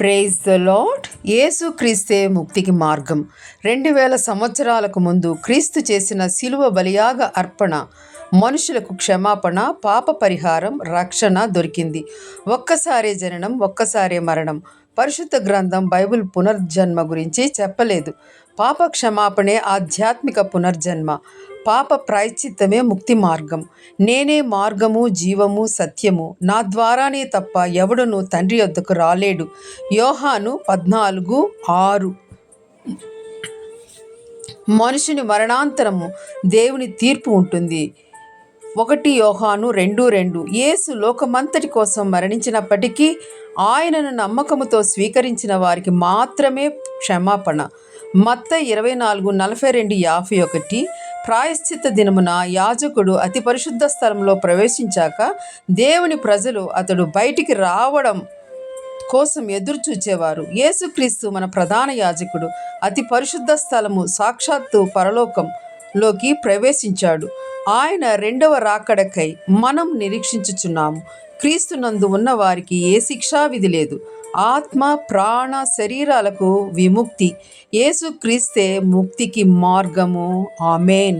Praise the lord. యేసు క్రీస్తే ముక్తికి మార్గం. 2000 సంవత్సరాలకు ముందు క్రీస్తు చేసిన శిలువ బలియాగ అర్పణ మనుషులకు క్షమాపణ, పాప పరిహారం, రక్షణ దొరికింది. ఒక్కసారే జననం, ఒక్కసారే మరణం. పరిశుద్ధ గ్రంథం బైబిల్ పునర్జన్మ గురించి చెప్పలేదు. పాప క్షమాపణే ఆధ్యాత్మిక పునర్జన్మ. పాప ప్రాయశ్చిత్తమే ముక్తి మార్గం. నేనే మార్గము, జీవము, సత్యము. నా ద్వారానే తప్ప ఎవడును తండ్రి యొద్దకు రాలేడు. యోహాను 14:6. మనుషుని మరణాంతరము దేవుని తీర్పు ఉంటుంది. 1 యోహాను 2:2. యేసు లోకమంతటి కోసం మరణించినప్పటికీ ఆయనను నమ్మకముతో స్వీకరించిన వారికి మాత్రమే క్షమాపణ. మత్తయి 24:42-51. ప్రాయశ్చిత్త దినమున యాజకుడు అతి పరిశుద్ధ స్థలంలో ప్రవేశించాక దేవుని ప్రజలు అతడు బయటికి రావడం కోసం ఎదురు చూచేవారు. యేసుక్రీస్తు మన ప్రధాన యాజకుడు. అతి పరిశుద్ధ స్థలము సాక్షాత్తు పరలోకంలోకి ప్రవేశించాడు. ఆయన రెండవ రాకడకై మనం నిరీక్షించుచున్నాము. క్రీస్తునందు ఉన్న వారికి ఏ శిక్షా విధి లేదు. ఆత్మ, ప్రాణ, శరీరాలకు విముక్తి. యేసుక్రీస్తే ముక్తికి మార్గము. ఆమేన్.